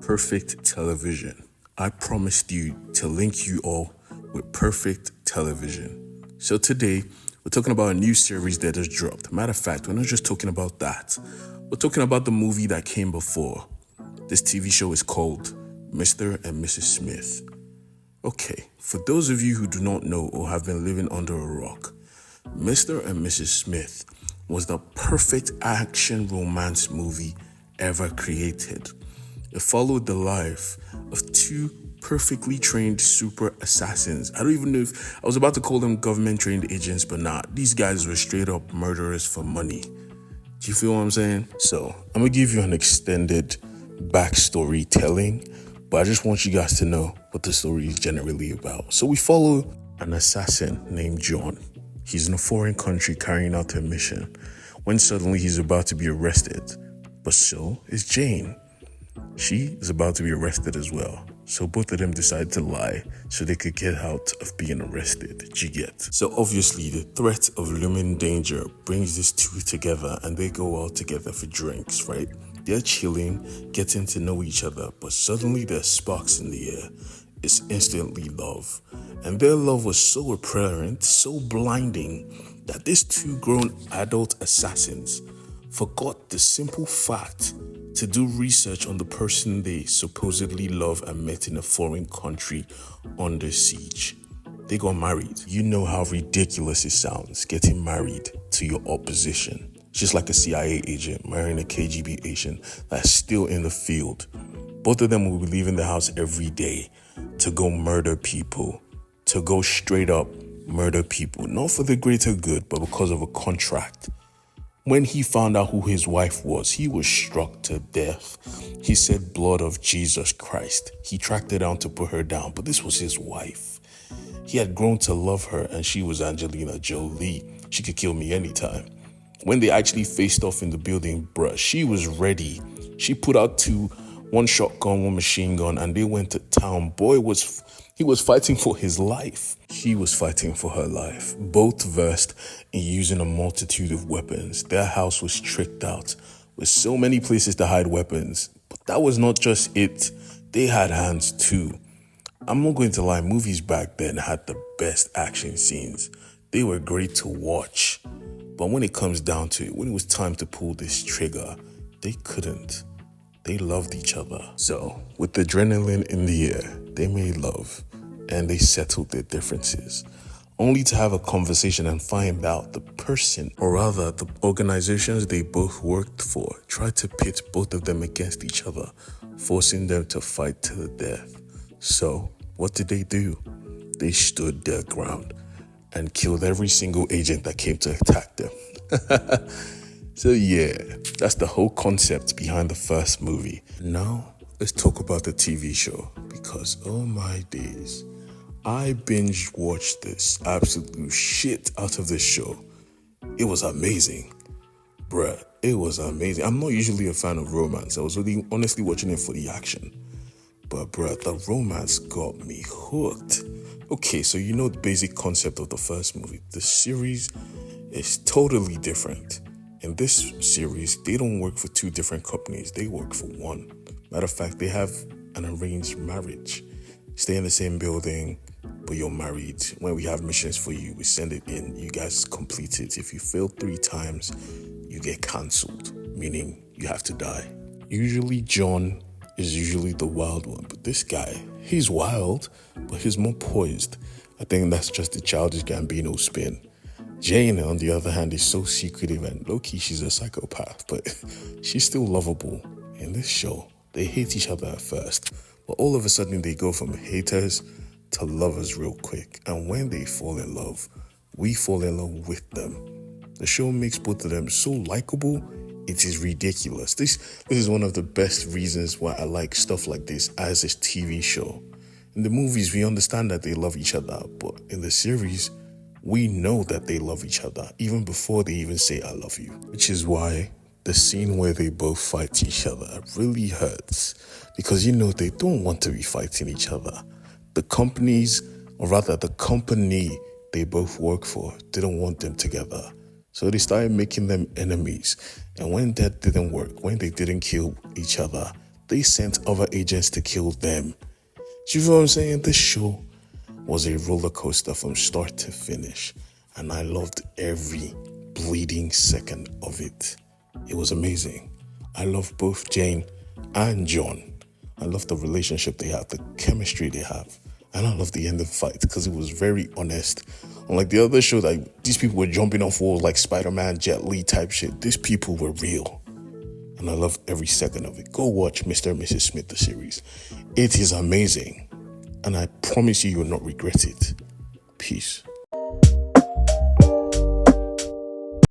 Perfect television. I promised you to link you all with perfect television. So today, we're talking about a new series that just dropped. Matter of fact, we're not just talking about that. We're talking about the movie that came before. This TV show is called Mr. and Mrs. Smith. Okay, for those of you who do not know or have been living under a rock, Mr. and Mrs. Smith was the perfect action romance movie ever created. It followed the life of two perfectly trained super assassins. I don't even know if I was about to call them government trained agents, but nah, these guys were straight up murderers for money. Do you feel what I'm saying? So I'm gonna give you an extended backstory telling, but I just want you guys to know what the story is generally about. So we follow an assassin named John. He's in a foreign country carrying out a mission when suddenly he's about to be arrested. But so is Jane. She is about to be arrested as well. So both of them decide to lie so they could get out of being arrested. Did you get? So obviously the threat of looming danger brings these two together and they go out together for drinks, right? They're chilling, getting to know each other, but suddenly there's sparks in the air. It's instantly love. And their love was so apparent, so blinding, that these two grown adult assassins forgot the simple fact to do research on the person they supposedly love and met in a foreign country under siege. They got married. You know how ridiculous it sounds, getting married to your opposition. Just like a CIA agent marrying a KGB agent that's still in the field. Both of them will be leaving the house every day to go murder people, to go straight up murder people, not for the greater good, but because of a contract. When he found out who his wife was, he was struck to death. He said, blood of Jesus Christ. He tracked her down to put her down, but this was his wife. He had grown to love her, and she was Angelina Jolie. She could kill me anytime. When they actually faced off in the building, bruh, she was ready. She put out one shotgun, one machine gun, and they went to town. He was fighting for his life. She was fighting for her life. Both versed in using a multitude of weapons. Their house was tricked out with so many places to hide weapons. But that was not just it. They had hands too. I'm not going to lie, movies back then had the best action scenes. They were great to watch. But when it comes down to it, when it was time to pull this trigger, they couldn't. They loved each other. So, with adrenaline in the air, they made love and they settled their differences, only to have a conversation and find out the person, or rather the organizations they both worked for, tried to pit both of them against each other, forcing them to fight to the death. So, what did they do? They stood their ground and killed every single agent that came to attack them. So yeah, that's the whole concept behind the first movie. Now, let's talk about the TV show, because oh my days, I binge watched this absolute shit out of this show. It was amazing. Bruh, it was amazing. I'm not usually a fan of romance. I was really honestly watching it for the action. But bruh, the romance got me hooked. Okay, so you know the basic concept of the first movie. The series is totally different. In this series, they don't work for two different companies. They work for one. Matter of fact, they have an arranged marriage. Stay in the same building, but you're married. When we have missions for you, we send it in. You guys complete it. If you fail 3 times, you get cancelled, meaning you have to die. Usually, John is usually the wild one, but this guy, he's wild, but he's more poised. I think that's just the childish Gambino spin. Jane, on the other hand, is so secretive and low-key she's a psychopath, but she's still lovable. In this show, they hate each other at first, but all of a sudden they go from haters to lovers real quick. And when they fall in love, we fall in love with them. The show makes both of them so likable, it is ridiculous. This is one of the best reasons why I like stuff like this as a TV show. In the movies, we understand that they love each other, but in the series, we know that they love each other even before they even say I love you. Which is why the scene where they both fight each other really hurts, because you know they don't want to be fighting each other. The company they both work for didn't want them together. So they started making them enemies. And when that didn't work, when they didn't kill each other, they sent other agents to kill them. Do you know what I'm saying? This show was a roller coaster from start to finish. And I loved every bleeding second of it. It was amazing. I love both Jane and John. I love the relationship they have, the chemistry they have. And I love the ending fight because it was very honest. Unlike the other show, like these people were jumping off walls like Spider-Man, Jet Li type shit. These people were real. And I love every second of it. Go watch Mr. and Mrs. Smith, the series. It is amazing. And I promise you will not regret it. Peace.